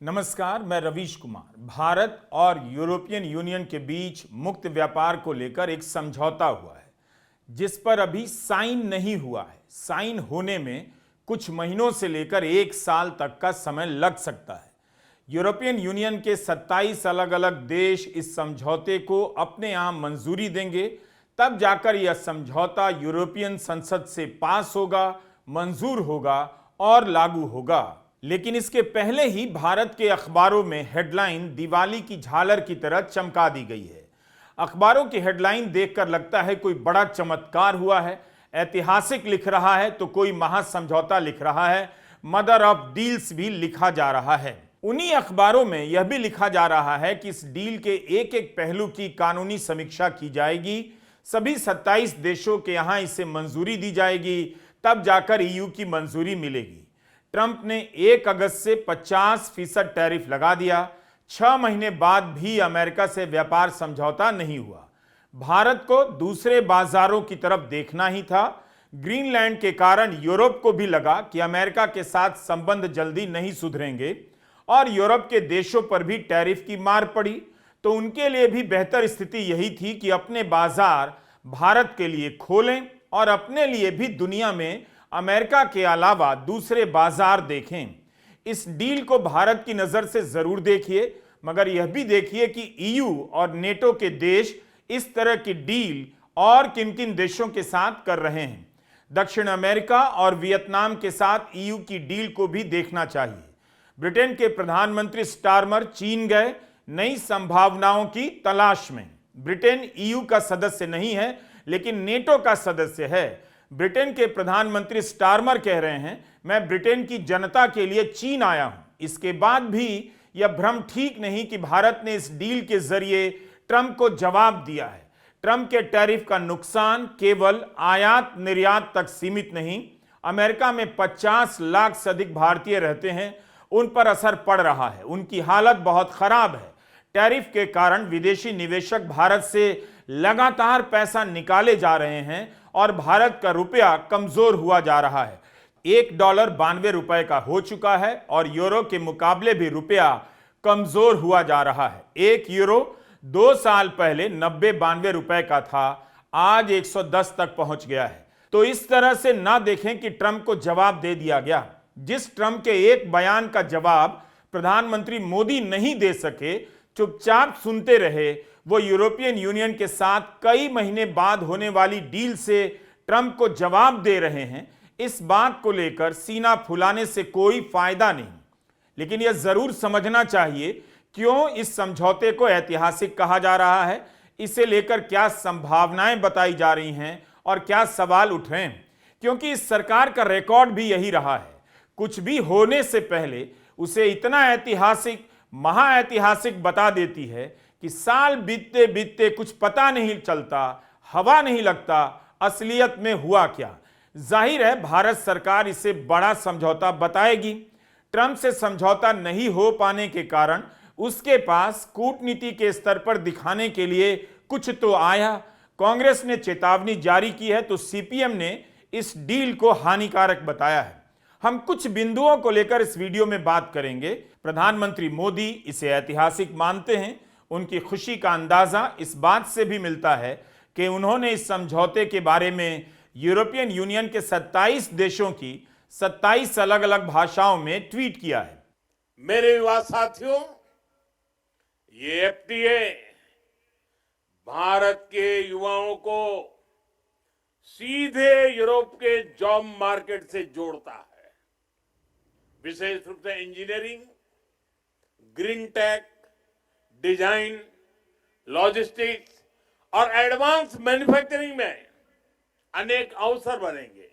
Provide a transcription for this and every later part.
नमस्कार, मैं रवीश कुमार। भारत और यूरोपियन यूनियन के बीच मुक्त व्यापार को लेकर एक समझौता हुआ है, जिस पर अभी साइन नहीं हुआ है। साइन होने में कुछ महीनों से लेकर 1 साल तक का समय लग सकता है। यूरोपियन यूनियन के 27 अलग अलग देश इस समझौते को अपने यहाँ मंजूरी देंगे, तब जाकर यह समझौता यूरोपियन संसद से पास होगा, मंजूर होगा और लागू होगा। लेकिन इसके पहले ही भारत के अखबारों में हेडलाइन दिवाली की झालर की तरह चमका दी गई है। अखबारों की हेडलाइन देखकर लगता है कोई बड़ा चमत्कार हुआ है, ऐतिहासिक लिख रहा है तो कोई महासमझौता लिख रहा है, मदर ऑफ डील्स भी लिखा जा रहा है। उन्हीं अखबारों में यह भी लिखा जा रहा है कि इस डील के एक एक पहलू की कानूनी समीक्षा की जाएगी, सभी 27 देशों के यहां इसे मंजूरी दी जाएगी, तब जाकर ईयू की मंजूरी मिलेगी। ट्रंप ने 1 अगस्त से 50% टैरिफ लगा दिया। 6 महीने बाद भी अमेरिका से व्यापार समझौता नहीं हुआ। भारत को दूसरे बाजारों की तरफ देखना ही था। ग्रीनलैंड के कारण यूरोप को भी लगा कि अमेरिका के साथ संबंध जल्दी नहीं सुधरेंगे और यूरोप के देशों पर भी टैरिफ की मार पड़ी, तो उनके लिए भी बेहतर स्थिति यही थी कि अपने बाजार भारत के लिए खोलें और अपने लिए भी दुनिया में अमेरिका के अलावा दूसरे बाजार देखें। इस डील को भारत की नजर से जरूर देखिए, मगर यह भी देखिए कि ईयू और नेटो के देश इस तरह की डील और किन किन देशों के साथ कर रहे हैं। दक्षिण अमेरिका और वियतनाम के साथ ईयू की डील को भी देखना चाहिए। ब्रिटेन के प्रधानमंत्री स्टारमर चीन गए नई संभावनाओं की तलाश में। ब्रिटेन ईयू का सदस्य नहीं है, लेकिन नेटो का सदस्य है। ब्रिटेन के प्रधानमंत्री स्टारमर कह रहे हैं, मैं ब्रिटेन की जनता के लिए चीन आया हूं। इसके बाद भी यह भ्रम ठीक नहीं कि भारत ने इस डील के जरिए ट्रंप को जवाब दिया है। ट्रंप के टैरिफ का नुकसान केवल आयात निर्यात तक सीमित नहीं, अमेरिका में 50 लाख से अधिक भारतीय रहते हैं, उन पर असर पड़ रहा है। उनकी हालत बहुत खराब है। टैरिफ के कारण विदेशी निवेशक भारत से लगातार पैसा निकाले जा रहे हैं और भारत का रुपया कमजोर हुआ जा रहा है। $1 92 रुपए का हो चुका है और यूरो के मुकाबले भी रुपया कमजोर हुआ जा रहा है। 1 यूरो 2 साल पहले 90-92 रुपए का था, आज 110 तक पहुंच गया है। तो इस तरह से ना देखें कि ट्रंप को जवाब दे दिया गया। जिस ट्रंप के एक बयान का जवाब प्रधानमंत्री मोदी नहीं दे सके, चुपचाप सुनते रहे, वो यूरोपियन यूनियन के साथ कई महीने बाद होने वाली डील से ट्रंप को जवाब दे रहे हैं। इस बात को लेकर सीना फुलाने से कोई फायदा नहीं, लेकिन यह जरूर समझना चाहिए क्यों इस समझौते को ऐतिहासिक कहा जा रहा है, इसे लेकर क्या संभावनाएं बताई जा रही हैं और क्या सवाल उठ रहे हैं। क्योंकि इस सरकार का रिकॉर्ड भी यही रहा है, कुछ भी होने से पहले उसे इतना ऐतिहासिक महाऐतिहासिक बता देती है कि साल बीतते बीतते कुछ पता नहीं चलता, हवा नहीं लगता असलियत में हुआ क्या। जाहिर है भारत सरकार इसे बड़ा समझौता बताएगी। ट्रंप से समझौता नहीं हो पाने के कारण उसके पास कूटनीति के स्तर पर दिखाने के लिए कुछ तो आया। कांग्रेस ने चेतावनी जारी की है तो सीपीएम ने इस डील को हानिकारक बताया है। हम कुछ बिंदुओं को लेकर इस वीडियो में बात करेंगे। प्रधानमंत्री मोदी इसे ऐतिहासिक मानते हैं। उनकी खुशी का अंदाजा इस बात से भी मिलता है कि उन्होंने इस समझौते के बारे में यूरोपियन यूनियन के 27 देशों की 27 अलग अलग भाषाओं में ट्वीट किया है। मेरे युवा साथियों, ये एफटीए भारत के युवाओं को सीधे यूरोप के जॉब मार्केट से जोड़ता है। विशेष रूप से engineering, green tech, design, logistics और एडवांस मैन्युफैक्चरिंग में अनेक अवसर बनेंगे।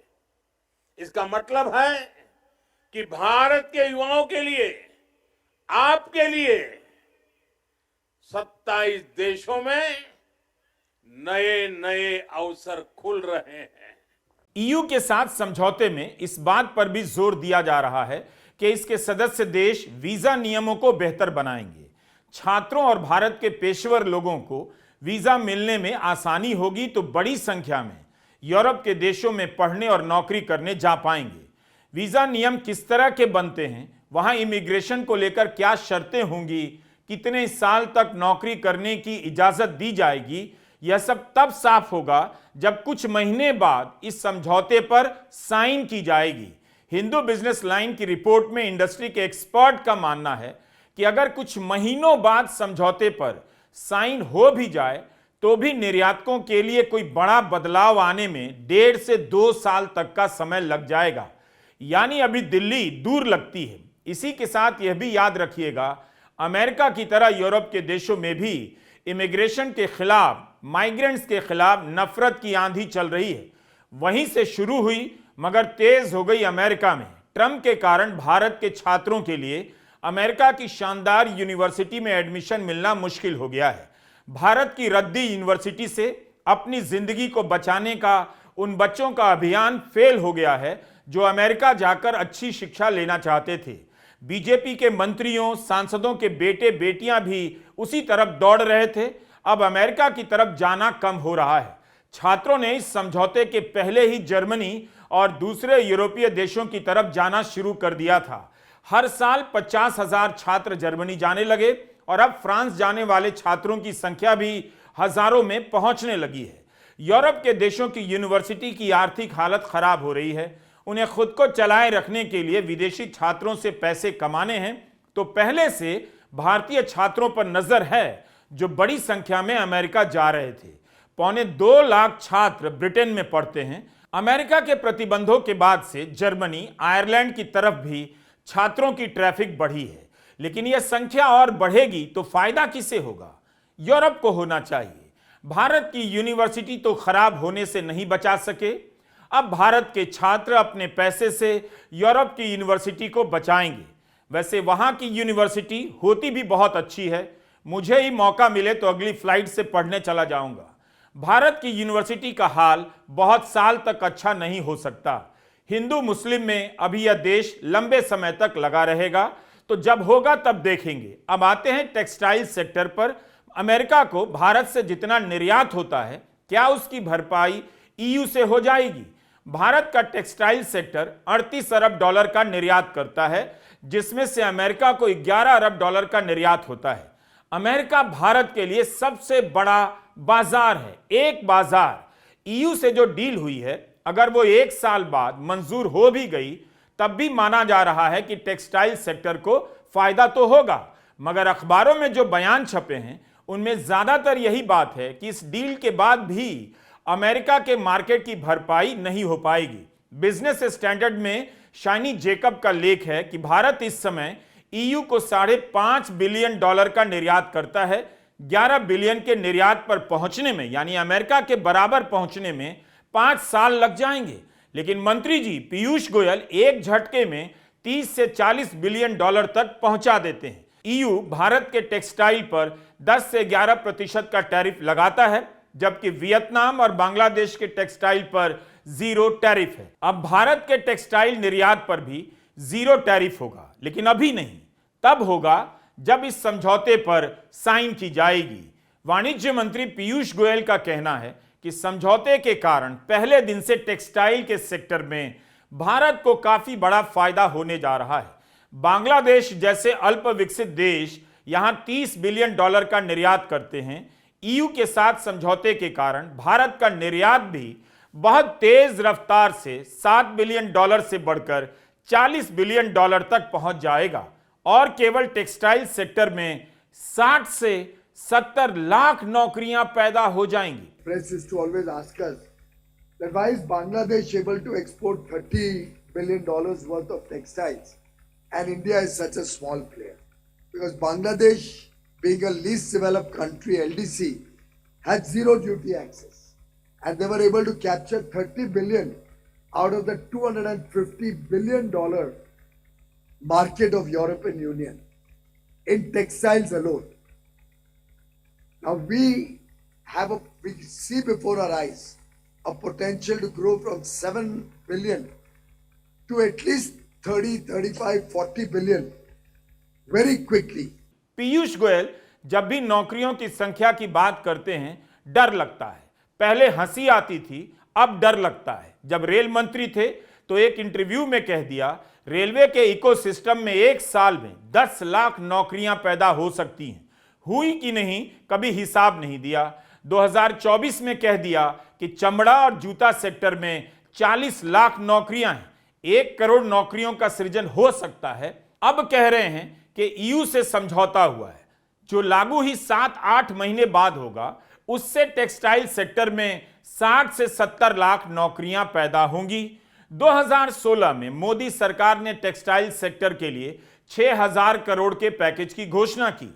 इसका मतलब है कि भारत के युवाओं के लिए, आपके लिए 27 देशों में नए नए अवसर खुल रहे हैं। ईयू के साथ समझौते में इस बात पर भी जोर दिया जा रहा है कि इसके सदस्य देश वीजा नियमों को बेहतर बनाएंगे। छात्रों और भारत के पेशेवर लोगों को वीजा मिलने में आसानी होगी तो बड़ी संख्या में यूरोप के देशों में पढ़ने और नौकरी करने जा पाएंगे। वीजा नियम किस तरह के बनते हैं वहां इमिग्रेशन को लेकर क्या शर्तें होंगी, कितने साल तक नौकरी करने की इजाजत दी जाएगी, यह सब तब साफ होगा जब कुछ महीने बाद इस समझौते पर साइन की जाएगी। हिंदू बिजनेस लाइन की रिपोर्ट में इंडस्ट्री के एक्सपर्ट का मानना है कि अगर कुछ महीनों बाद समझौते पर साइन हो भी जाए तो भी निर्यातकों के लिए कोई बड़ा बदलाव आने में 1.5 से 2 साल तक का समय लग जाएगा, यानी अभी दिल्ली दूर लगती है। इसी के साथ यह भी याद रखिएगा, अमेरिका की तरह यूरोप के देशों में भी इमिग्रेशन के खिलाफ, माइग्रेंट्स के खिलाफ नफरत की आंधी चल रही है। वहीं से शुरू हुई मगर तेज हो गई अमेरिका में। ट्रंप के कारण भारत के छात्रों के लिए अमेरिका की शानदार यूनिवर्सिटी में एडमिशन मिलना मुश्किल हो गया है। भारत की रद्दी यूनिवर्सिटी से अपनी जिंदगी को बचाने का उन बच्चों का अभियान फेल हो गया है जो अमेरिका जाकर अच्छी शिक्षा लेना चाहते थे। बीजेपी के मंत्रियों, सांसदों के बेटे बेटियां भी उसी तरफ दौड़ रहे थे। अब अमेरिका की तरफ जाना कम हो रहा है। छात्रों ने इस समझौते के पहले ही जर्मनी और दूसरे यूरोपीय देशों की तरफ जाना शुरू कर दिया था। हर साल 50,000 छात्र जर्मनी जाने लगे और अब फ्रांस जाने वाले छात्रों की संख्या भी हजारों में पहुंचने लगी है। यूरोप के देशों की यूनिवर्सिटी की आर्थिक हालत खराब हो रही है। उन्हें खुद को चलाए रखने के लिए विदेशी छात्रों से पैसे कमाने हैं, तो पहले से भारतीय छात्रों पर नजर है जो बड़ी संख्या में अमेरिका जा रहे थे। 2.25 लाख छात्र ब्रिटेन में पढ़ते हैं। अमेरिका के प्रतिबंधों के बाद से जर्मनी, आयरलैंड की तरफ भी छात्रों की ट्रैफिक बढ़ी है, लेकिन यह संख्या और बढ़ेगी तो फायदा किसे होगा? यूरोप को होना चाहिए। भारत की यूनिवर्सिटी तो खराब होने से नहीं बचा सके, अब भारत के छात्र अपने पैसे से यूरोप की यूनिवर्सिटी को बचाएंगे। वैसे वहां की यूनिवर्सिटी होती भी बहुत अच्छी है। मुझे ही मौका मिले तो अगली फ्लाइट से पढ़ने चला जाऊंगा। भारत की यूनिवर्सिटी का हाल बहुत साल तक अच्छा नहीं हो सकता। हिंदू मुस्लिम में अभी यह देश लंबे समय तक लगा रहेगा, तो जब होगा तब देखेंगे। अब आते हैं टेक्सटाइल सेक्टर पर। अमेरिका को भारत से जितना निर्यात होता है, क्या उसकी भरपाई ईयू से हो जाएगी? भारत का टेक्सटाइल सेक्टर 38 अरब डॉलर का निर्यात करता है, जिसमें से अमेरिका को 11 अरब डॉलर का निर्यात होता है। अमेरिका भारत के लिए सबसे बड़ा बाजार है। एक बाजार ईयू से जो डील हुई है, अगर वो 1 साल बाद मंजूर हो भी गई, तब भी माना जा रहा है कि टेक्सटाइल सेक्टर को फायदा तो होगा। मगर अखबारों में जो बयान छपे हैं उनमें ज्यादातर यही बात है कि इस डील के बाद भी अमेरिका के मार्केट की भरपाई नहीं हो पाएगी। बिजनेस स्टैंडर्ड में शाइनी जेकब का लेख है कि भारत इस समय ईयू को $5.5 बिलियन का निर्यात करता है। 11 बिलियन के निर्यात पर पहुंचने में, यानी अमेरिका के बराबर पहुंचने में 5 साल लग जाएंगे। लेकिन मंत्री जी पीयूष गोयल एक झटके में 30 से 40 बिलियन डॉलर तक पहुंचा देते हैं। ईयू भारत के टेक्सटाइल पर 10 से 11% का टैरिफ लगाता है, जबकि वियतनाम और बांग्लादेश के टेक्सटाइल पर 0 टैरिफ है। अब भारत के टेक्सटाइल निर्यात पर भी 0 टैरिफ होगा, लेकिन अभी नहीं, तब होगा जब इस समझौते पर साइन की जाएगी। वाणिज्य मंत्री पीयूष गोयल का कहना है कि समझौते के कारण पहले दिन से टेक्सटाइल के सेक्टर में भारत को काफी बड़ा फायदा होने जा रहा है। बांग्लादेश जैसे अल्प विकसित देश यहां $30 बिलियन का निर्यात करते हैं। ईयू के साथ समझौते के कारण भारत का निर्यात भी बहुत तेज रफ्तार से $7 बिलियन से बढ़कर $40 बिलियन तक पहुंच जाएगा और केवल टेक्सटाइल सेक्टर में 60 से 70 लाख नौकरियां पैदा हो जाएंगी। Press used to always ask us that why is Bangladesh able to export $30 billion worth of textiles and India is such a small player? Because Bangladesh, being a least developed country, LDC, had zero duty access, and they were able to capture 30 billion out of the $250 billion market of European Union in textiles alone. Now we see before our eyes a potential to grow from 7 billion to at least 30, 35, 40 billion very quickly. Piyush Goyal जब भी नौकरियों की संख्या की बात करते हैं डर लगता है। पहले हंसी आती थी, अब डर लगता है। जब रेल मंत्री थे तो एक इंटरव्यू में कह दिया रेलवे के इकोसिस्टम में एक साल में 10 लाख नौकरियां पैदा हो सकती हैं। हुई कि नहीं, कभी हिसाब नहीं दिया। 2024 में कह दिया कि चमड़ा और जूता सेक्टर में 40 लाख नौकरियां हैं, 1 करोड़ नौकरियों का सृजन हो सकता है। अब कह रहे हैं कि ईयू से समझौता हुआ है, जो लागू ही 7-8 महीने बाद होगा। उससे टेक्सटाइल सेक्टर में 60 से 70 लाख नौकरियां पैदा होंगी। 2016 में मोदी सरकार ने टेक्सटाइल सेक्टर के लिए 6000 करोड़ के पैकेज की घोषणा की।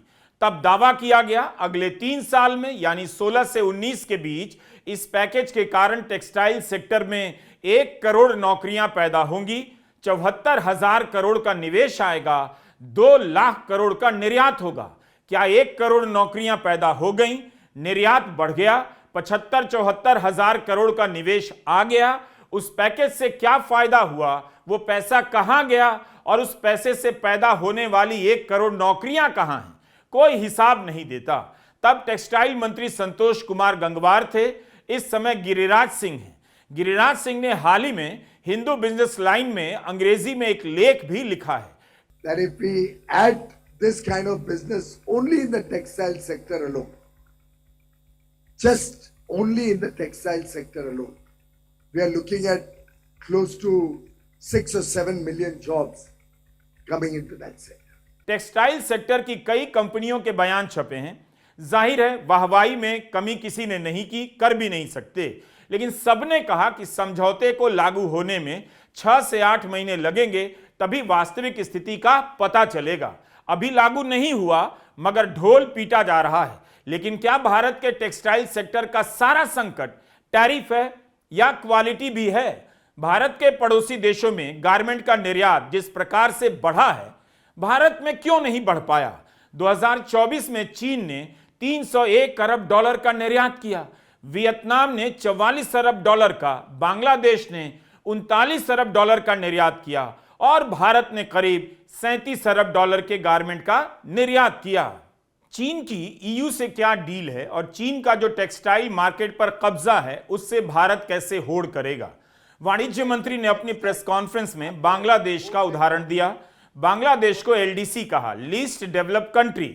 तब दावा किया गया अगले 3 साल में यानी 16 से 19 के बीच इस पैकेज के कारण टेक्सटाइल सेक्टर में 1 करोड़ नौकरियां पैदा होंगी, 74,000 करोड़ का निवेश आएगा, 2 लाख करोड़ का निर्यात होगा। क्या 1 करोड़ नौकरियां पैदा हो गई, निर्यात बढ़ गया, 75-74 हजार करोड़ का निवेश आ गया। उस पैकेज से क्या फायदा हुआ, वो पैसा कहां गया और उस पैसे से पैदा होने वाली 1 करोड़ नौकरियां कहां हैं, कोई हिसाब नहीं देता। तब टेक्सटाइल मंत्री संतोष कुमार गंगवार थे, इस समय गिरिराज सिंह हैं। गिरिराज सिंह ने हाल ही में हिंदू बिजनेस लाइन में अंग्रेजी में एक लेख भी लिखा है that if we add this kind of business only in the textile sector alone, just only in the textile sector alone, we are looking at close to 6 or 7 million jobs coming into that sector. Textile sector की कई कंपनियों के बयान छपे हैं। जाहिर है वाहवाही में कमी किसी ने नहीं की, कर भी नहीं सकते, लेकिन सबने कहा कि समझौते को लागू होने में 6 से 8 महीने लगेंगे, तभी वास्तविक स्थिति का पता चलेगा। अभी लागू नहीं हुआ मगर ढोल पीटा जा रहा है। लेकिन क्या भारत के टेक्सटाइल सेक्टर का सारा संकट टैरिफ है या क्वालिटी भी है? भारत के पड़ोसी देशों में गारमेंट का निर्यात जिस प्रकार से बढ़ा है, भारत में क्यों नहीं बढ़ पाया? 2024 में चीन ने 301 अरब डॉलर का निर्यात किया, वियतनाम ने 44 अरब डॉलर का, बांग्लादेश ने 39 अरब डॉलर का निर्यात किया और भारत ने करीब 37 अरब डॉलर के गारमेंट का निर्यात किया। चीन की ईयू से क्या डील है और चीन का जो टेक्सटाइल मार्केट पर कब्जा है उससे भारत कैसे होड़ करेगा? वाणिज्य मंत्री ने अपनी प्रेस कॉन्फ्रेंस में बांग्लादेश का उदाहरण दिया। बांग्लादेश को एलडीसी कहा, लीस्ट डेवलप्ड कंट्री।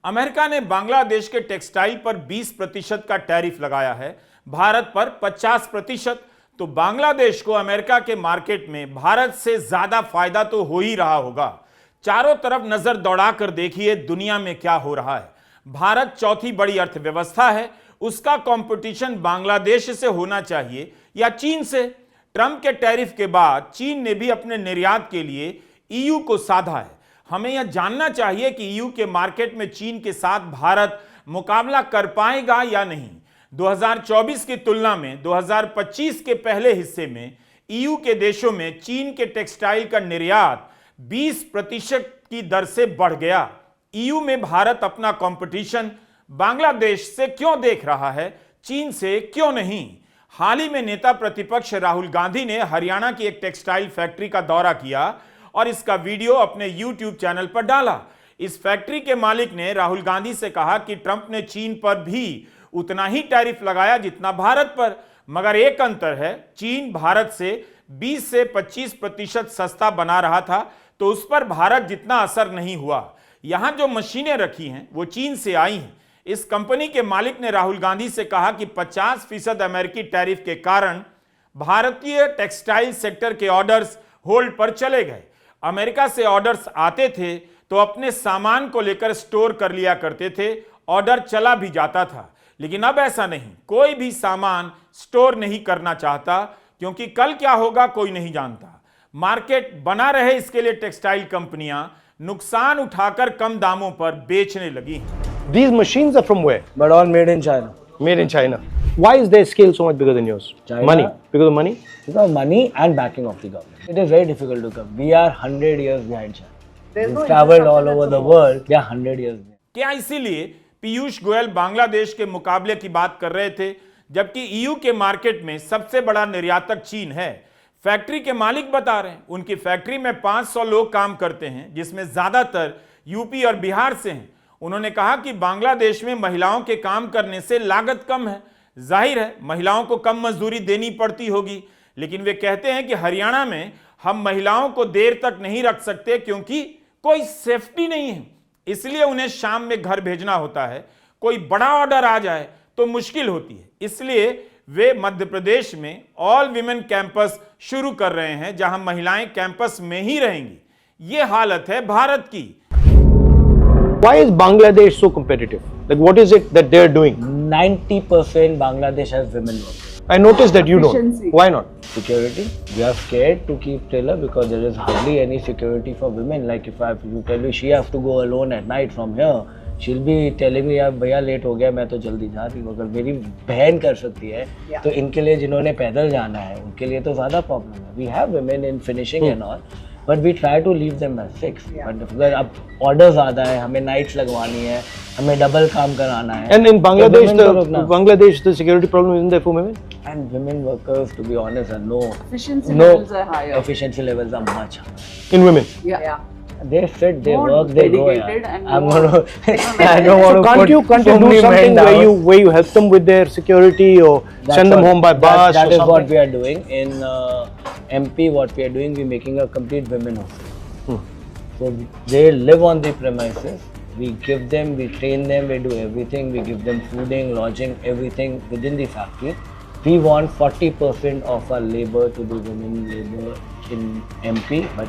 अमेरिका ने बांग्लादेश के टेक्सटाइल पर 20% का टैरिफ लगाया है, भारत पर 50%। तो बांग्लादेश को अमेरिका के मार्केट में भारत से ज्यादा फायदा तो हो ही रहा होगा। चारों तरफ नजर दौड़ाकर देखिए दुनिया में क्या हो रहा है। भारत चौथी बड़ी अर्थव्यवस्था है, उसका कंपटीशन बांग्लादेश से होना चाहिए या चीन से? ट्रंप के टैरिफ के बाद चीन ने भी अपने निर्यात के लिए ईयू को साधा है। हमें यह जानना चाहिए कि ईयू के मार्केट में चीन के साथ भारत मुकाबला कर पाएगा या नहीं। 2024 की तुलना में 2025 के पहले हिस्से में ईयू के देशों में चीन के टेक्सटाइल का निर्यात 20% की दर से बढ़ गया। ईयू में भारत अपना कंपटीशन बांग्लादेश से क्यों देख रहा है, चीन से क्यों नहीं? हाल ही में नेता प्रतिपक्ष राहुल गांधी ने हरियाणा की एक टेक्सटाइल फैक्ट्री का दौरा किया और इसका वीडियो अपने YouTube चैनल पर डाला। इस फैक्ट्री के मालिक ने राहुल गांधी से कहा कि ट्रंप ने चीन पर भी उतना ही टैरिफ लगाया जितना भारत पर, मगर एक अंतर है, चीन भारत से 20 से 25% सस्ता बना रहा था, तो उस पर भारत जितना असर नहीं हुआ। यहां जो मशीनें रखी हैं वो चीन से आई हैं। इस कंपनी के मालिक ने राहुल गांधी से कहा कि 50% अमेरिकी टैरिफ के कारण भारतीय टेक्सटाइल सेक्टर के ऑर्डर्स होल्ड पर चले गए। अमेरिका से ऑर्डर्स आते थे तो अपने सामान को लेकर स्टोर कर लिया करते थे, ऑर्डर चला भी जाता था। लेकिन अब ऐसा नहीं, कोई भी सामान स्टोर नहीं करना चाहता, क्योंकि कल क्या होगा कोई नहीं जानता। मार्केट बना रहे इसके लिए टेक्सटाइल कंपनियां नुकसान उठाकर कम दामों पर बेचने लगी हैं। These machines are from where? But all made in China. Made in China. Why is their scale so much bigger than yours? China. Money. Because of money? Because money and backing of the government. It is very difficult to come. We are 100 years behind China. We've traveled all over the world. We are 100 years behind. क्या इसीलिए पीयूष गोयल बांग्लादेश के मुकाबले की बात कर रहे थे, जबकि ईयू के मार्केट में सबसे बड़ा निर्यातक चीन है? फैक्ट्री के मालिक बता रहे हैं उनकी फैक्ट्री में 500 लोग काम करते हैं, जिसमें ज्यादातर यूपी और बिहार से हैं। उन्होंने कहा कि बांग्लादेश में महिलाओं के काम करने से लागत कम है। जाहिर है महिलाओं को कम मजदूरी देनी पड़ती होगी, लेकिन वे कहते हैं कि हरियाणा में हम महिलाओं को देर तक नहीं रख सकते क्योंकि कोई सेफ्टी नहीं है, इसलिए उन्हें शाम में घर भेजना होता है। कोई बड़ा ऑर्डर आ जाए तो मुश्किल होती है, इसलिए वे मध्य प्रदेश में ऑल विमेन कैंपस शुरू कर रहे हैं जहां महिलाएं कैंपस में ही रहेंगी। ये हालत है भारत की। Why is Bangladesh so competitive? Like, what is it that they're doing? 90% Bangladesh has women workers. I noticed that you don't. Efficiency. Why not? Security. We are scared to keep Taylor because there is hardly any security for women. Like if I you tell me she has to go alone at night from here, she'll be telling me यार भैया late हो गया मैं तो जल्दी जा रही हूँ। अगर मेरी बहन कर सकती है तो इनके लिए जिन्होंने पैदल जाना है उनके लिए तो ज़्यादा प्रॉब्लम है। We have women in finishing and all, but we try to leave them as 6. But अगर अब ऑर्डर ज़्यादा है, हमें नाइट्स लगवानी है, हमें डबल काम कराना है। And in Bangladesh, women को रोकना। the security problem isn't there for women. And women workers, to be honest, are Efficiency no levels are higher. efficiency levels are much higher. In women. Yeah. They sit, they More work, they go. dedicated and I'm more- gonna. I don't want to. Can't you so do many something men where down. you help them with their security or That's send them what- home by bus That or is what something? we are doing in MP. What we are doing, we're making a complete women hostel. So they live on the premises. We give them, we train them, we do everything. We give them fooding, lodging, everything within the factory. We want 40% of our labor to be women labor in MP, but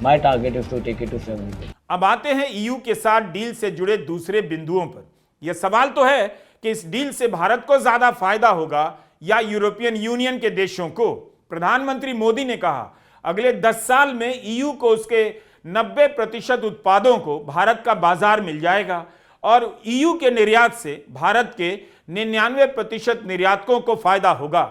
my target is to take it to 70%. अब आते हैं EU के साथ deal से जुड़े दूसरे बिंदुओं पर। यह सवाल तो है कि इस डील से भारत को ज्यादा फायदा होगा या यूरोपियन यूनियन के देशों को। प्रधानमंत्री मोदी ने कहा अगले 10 साल में ईयू को उसके 90% उत्पादों को भारत का बाजार मिल जाएगा और ईयू के निर्यात से भारत के 99% निर्यातकों को फायदा होगा।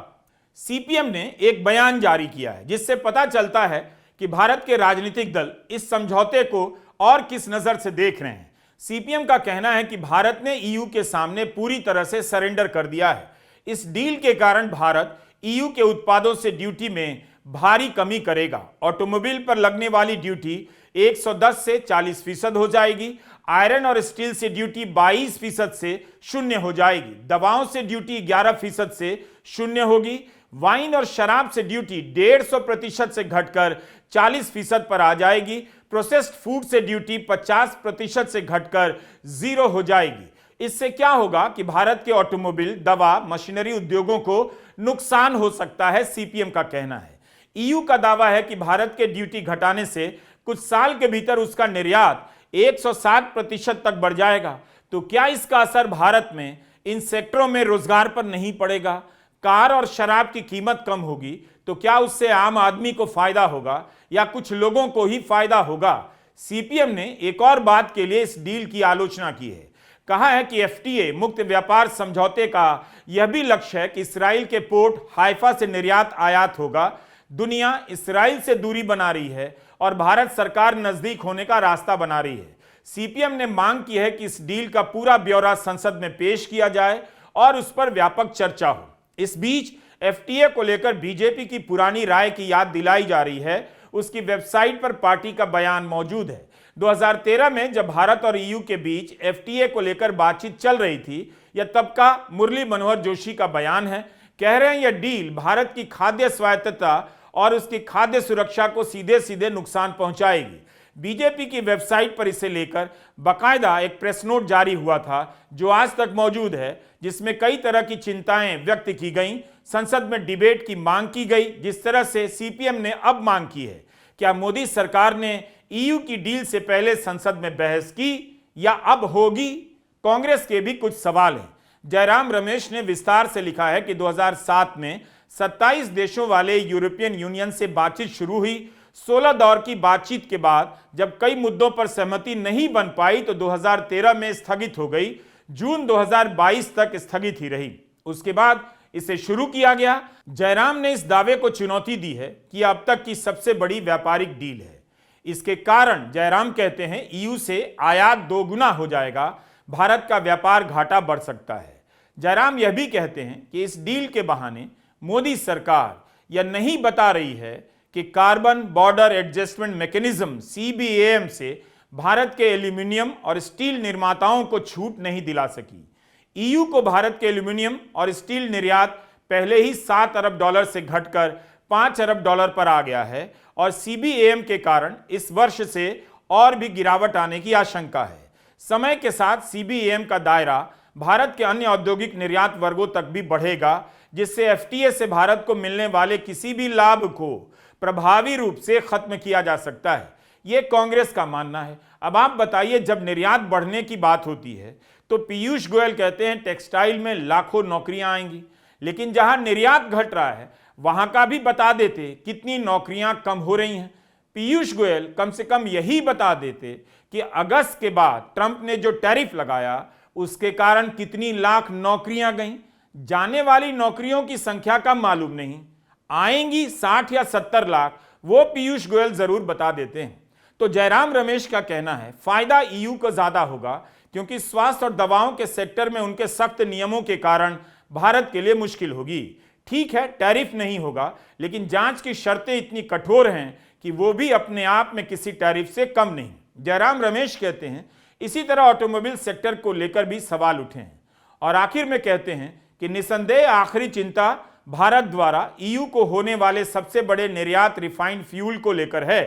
सीपीएम ने एक बयान जारी किया है जिससे पता चलता है कि भारत के राजनीतिक दल इस समझौते को और किस नजर से देख रहे हैं। सीपीएम का कहना है कि भारत ने ईयू के सामने पूरी तरह से सरेंडर कर दिया है। इस डील के कारण भारत ईयू के उत्पादों से ड्यूटी में भारी कमी करेगा। ऑटोमोबाइल पर लगने वाली ड्यूटी 110 से 40% हो जाएगी। आयरन और स्टील से ड्यूटी 22% से शून्य हो जाएगी। दवाओं से ड्यूटी 11% से शून्य होगी। वाइन और शराब से ड्यूटी 150% से घटकर 40% पर आ जाएगी। प्रोसेस्ड फूड से ड्यूटी 50% से घटकर 0 हो जाएगी। इससे क्या होगा कि भारत के ऑटोमोबाइल, दवा, मशीनरी उद्योगों को नुकसान हो सकता है, सीपीएम का कहना है। ईयू का दावा है कि भारत के ड्यूटी घटाने से कुछ साल के भीतर उसका निर्यात 107% तक बढ़ जाएगा। तो क्या इसका असर भारत में इन सेक्टरों में रोजगार पर नहीं पड़ेगा? कार और शराब की कीमत कम होगी तो क्या उससे आम आदमी को फायदा होगा या कुछ लोगों को ही फायदा होगा? सीपीएम ने एक और बात के लिए इस डील की आलोचना की है। कहा है कि एफटीए मुक्त व्यापार समझौते का यह भी लक्ष्य है कि इसराइल के पोर्ट हाइफा से निर्यात आयात होगा। दुनिया इसराइल से दूरी बना रही है और भारत सरकार नजदीक होने का रास्ता बना रही है। सीपीएम ने मांग की है कि इस डील का पूरा ब्यौरा संसद में पेश किया जाए और उस पर व्यापक चर्चा हो। इस बीच एफटीए को लेकर बीजेपी की पुरानी राय की याद दिलाई जा रही है। उसकी वेबसाइट पर पार्टी का बयान मौजूद है। 2013 में जब भारत और ईयू के बीच एफटीए को लेकर बातचीत चल रही थी, यह तब का मुरली मनोहर जोशी का बयान है। कह रहे हैं यह डील भारत की खाद्य स्वायत्तता और उसकी खाद्य सुरक्षा को सीधे सीधे नुकसान पहुंचाएगी। बीजेपी की वेबसाइट पर इसे लेकर बाकायदा एक प्रेस नोट जारी हुआ था जो आज तक मौजूद है, जिसमें कई तरह की चिंताएं व्यक्त की गईं। संसद में डिबेट की मांग की गई। जिस तरह से सीपीएम ने अब मांग की है, क्या मोदी सरकार ने ईयू की डील से पहले संसद में बहस की या अब होगी? कांग्रेस के भी कुछ सवाल हैं। जयराम रमेश ने विस्तार से लिखा है कि 2007 में 27 देशों वाले यूरोपियन यूनियन से बातचीत शुरू हुई। 16 दौर की बातचीत के बाद जब कई मुद्दों पर सहमति नहीं बन पाई तो 2013 में स्थगित हो गई। जून 2022 तक स्थगित ही रही। उसके बाद इसे शुरू किया गया। जयराम ने इस दावे को चुनौती दी है कि अब तक की सबसे बड़ी व्यापारिक डील है। इसके कारण जयराम कहते हैं ईयू से आयात 2 गुना हो जाएगा, भारत का व्यापार घाटा बढ़ सकता है। जयराम यह भी कहते हैं कि इस डील के बहाने मोदी सरकार यह नहीं बता रही है कि carbon border adjustment mechanism CBM से भारत के एल्यूमिनियम और स्टील निर्माताओं को छूट नहीं दिला सकी। ईयू को भारत के एल्यूमिनियम और स्टील निर्यात पहले ही $7 अरब से घटकर $5 अरब पर आ गया है और सीबीएम के कारण इस वर्ष से और भी गिरावट आने की आशंका है। समय के साथ सीबीएम का दायरा भारत के अन्य औद्योगिक निर्यात वर्गों तक भी बढ़ेगा, जिससे एफटीए से भारत को मिलने वाले किसी भी लाभ को प्रभावी रूप से खत्म किया जा सकता है। यह कांग्रेस का मानना है। अब आप बताइए, जब निर्यात बढ़ने की बात होती है तो पीयूष गोयल कहते हैं टेक्सटाइल में लाखों नौकरियां आएंगी, लेकिन जहां निर्यात घट रहा है वहां का भी बता देते कितनी नौकरियां कम हो रही हैं। पीयूष गोयल कम से कम यही बता देते कि अगस्त के बाद ट्रंप ने जो टैरिफ लगाया उसके कारण कितनी लाख नौकरियां गईं। जाने वाली नौकरियों की संख्या का मालूम नहीं, आएंगी 60 या 70 लाख, वो पीयूष गोयल जरूर बता देते हैं। तो जयराम रमेश का कहना है फायदा ईयू को ज्यादा होगा, क्योंकि स्वास्थ्य और दवाओं के सेक्टर में उनके सख्त नियमों के कारण भारत के लिए मुश्किल होगी। ठीक है, टैरिफ नहीं होगा, लेकिन जांच की शर्तें इतनी कठोर हैं कि वो भी अपने आप में किसी टैरिफ से कम नहीं। जयराम रमेश कहते हैं इसी तरह ऑटोमोबाइल सेक्टर को लेकर भी सवाल उठे हैं और आखिर में कहते हैं कि निसंदेह आखिरी चिंता भारत द्वारा ईयू को होने वाले सबसे बड़े निर्यात रिफाइंड फ्यूल को लेकर है।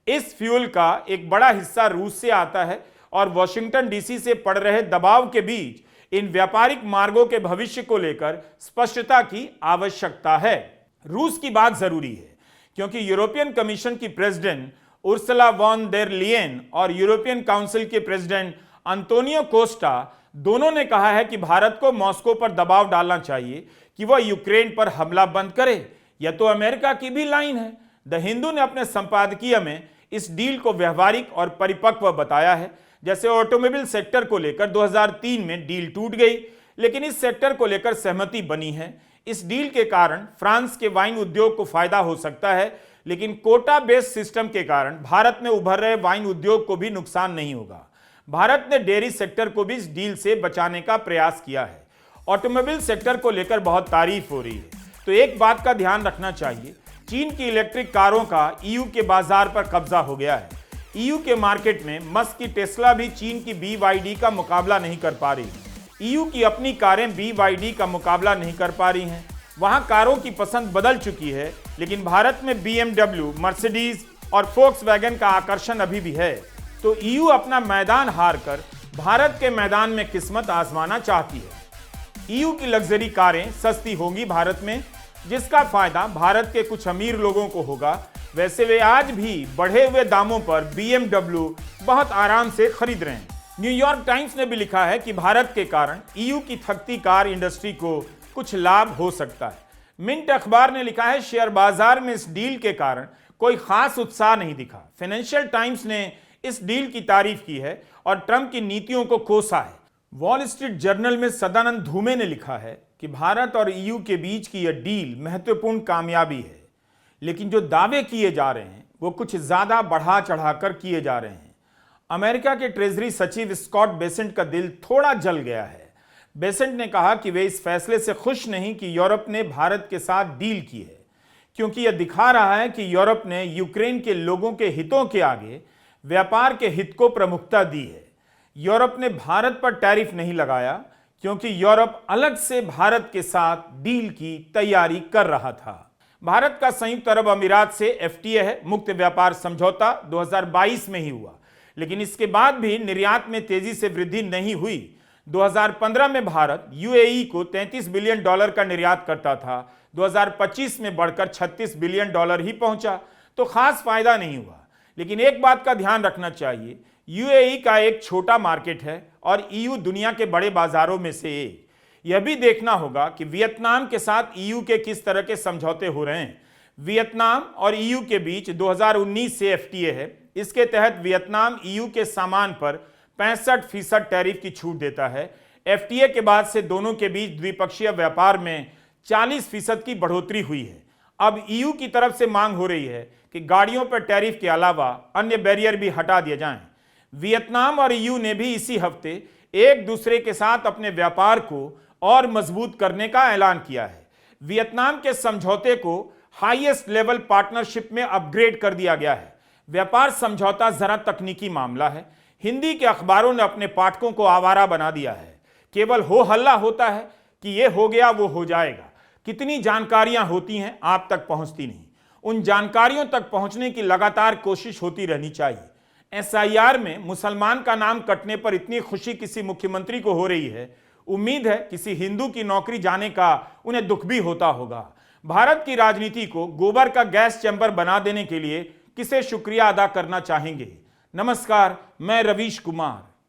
इस फ्यूल का एक बड़ा हिस्सा रूस से आता है और वॉशिंगटन डीसी से पड़ रहे दबाव के बीच इन व्यापारिक मार्गों के भविष्य को लेकर स्पष्टता की आवश्यकता है। रूस की बात जरूरी है क्योंकि यूरोपियन कमीशन की प्रेसिडेंट उर्सुला वॉन डेर लियेन और यूरोपियन काउंसिल के प्रेसिडेंट अंतोनियो कोस्टा दोनों ने कहा है कि भारत को मॉस्को पर दबाव डालना चाहिए कि वह यूक्रेन पर हमला बंद करे। यह तो अमेरिका की भी लाइन है। द हिंदू ने अपने संपादकीय में इस डील को व्यवहारिक और परिपक्व बताया है। जैसे ऑटोमोबाइल सेक्टर को लेकर 2003 में डील टूट गई, लेकिन इस सेक्टर को लेकर सहमति बनी है। इस डील के कारण फ्रांस के वाइन उद्योग को फायदा हो सकता है, लेकिन कोटा बेस्ड सिस्टम के कारण भारत में उभर रहे वाइन उद्योग को भी नुकसान नहीं होगा। भारत ने डेयरी सेक्टर को भी इस डील से बचाने का प्रयास किया है। ऑटोमोबाइल सेक्टर को लेकर बहुत तारीफ हो रही है, तो एक बात का ध्यान रखना चाहिए, चीन की इलेक्ट्रिक कारों का ईयू के बाजार पर कब्जा हो गया है। ईयू के मार्केट में मस्क की टेस्ला भी चीन की BYD का मुकाबला नहीं कर पा रही। ईयू की अपनी कारें BYD का मुकाबला नहीं कर पा रही हैं। वहां कारों की पसंद बदल चुकी है, लेकिन भारत में BMW, मर्सिडीज और फोक्सवैगन का आकर्षण अभी भी है। तो ईयू अपना मैदान हारकर भारत के मैदान में किस्मत आजमाना चाहती है। ईयू की लग्जरी कारें सस्ती होंगी भारत में, जिसका फायदा भारत के कुछ अमीर लोगों को होगा। वैसे वे आज भी बढ़े हुए दामों पर BMW बहुत आराम से खरीद रहे हैं। न्यूयॉर्क टाइम्स ने भी लिखा है कि भारत के कारण ईयू की थकती कार इंडस्ट्री को कुछ लाभ हो सकता है। मिंट अखबार ने लिखा है शेयर बाजार में इस डील के कारण कोई खास उत्साह नहीं दिखा। फाइनेंशियल टाइम्स ने इस डील की तारीफ की है और ट्रंप की नीतियों को कोसा है। वॉल स्ट्रीट जर्नल में सदानंद धूमे ने लिखा है कि भारत और ईयू के बीच की यह डील महत्वपूर्ण कामयाबी है, लेकिन जो दावे किए जा रहे हैं वो कुछ ज्यादा बढ़ा चढ़ाकर किए जा रहे हैं। अमेरिका के ट्रेजरी सचिव स्कॉट बेसेंट का दिल थोड़ा जल गया है। बेसेंट ने कहा कि वे इस फैसले से खुश नहीं कि यूरोप ने भारत के साथ डील की है, क्योंकि यह दिखा रहा है कि यूरोप ने यूक्रेन के लोगों के हितों के आगे व्यापार के हित को प्रमुखता दी है। यूरोप ने भारत पर टैरिफ नहीं लगाया क्योंकि यूरोप अलग से भारत के साथ डील की तैयारी कर रहा था। भारत का संयुक्त अरब अमीरात से FTA है, मुक्त व्यापार समझौता 2022 में ही हुआ, लेकिन इसके बाद भी निर्यात में तेजी से वृद्धि नहीं हुई। 2015 में भारत UAE को $33 बिलियन का निर्यात करता था, 2025 में बढ़कर $36 बिलियन ही पहुंचा, तो खास फायदा नहीं हुआ। लेकिन एक बात का ध्यान रखना चाहिए, UAE का एक छोटा मार्केट है और EU दुनिया के बड़े बाजारों में से एक। यह भी देखना होगा कि वियतनाम के साथ EU के किस तरह के समझौते हो रहे हैं। वियतनाम और EU के बीच 2019 से FTA है। इसके तहत वियतनाम EU के सामान पर 65% टैरिफ की छूट देता है। FTA के बाद से दोनों के बीच द्विपक्षीय व्यापार में 40% की बढ़ोतरी हुई है। अब EU की तरफ से मांग हो रही है कि गाड़ियों पर टैरिफ के अलावा अन्य बैरियर भी हटा दिए जाएं। वियतनाम और EU ने भी इसी हफ्ते एक दूसरे के साथ अपने व्यापार को और मजबूत करने का ऐलान किया है। वियतनाम के समझौते को हाईएस्ट लेवल पार्टनरशिप में अपग्रेड कर दिया गया है। व्यापार समझौता जरा तकनीकी मामला है। हिंदी के अखबारों ने अपने पाठकों को आवारा बना दिया है। केवल हो हल्ला होता है कि ये हो गया वो हो जाएगा। कितनी जानकारियां होती हैं आप तक पहुंचती नहीं। उन जानकारियों तक पहुंचने की लगातार कोशिश होती रहनी चाहिए। एसआईआर में मुसलमान का नाम कटने पर इतनी खुशी किसी मुख्यमंत्री को हो रही है, उम्मीद है किसी हिंदू की नौकरी जाने का उन्हें दुख भी होता होगा। भारत की राजनीति को गोबर का गैस चैंबर बना देने के लिए किसे शुक्रिया अदा करना चाहेंगे। नमस्कार, मैं रवीश कुमार।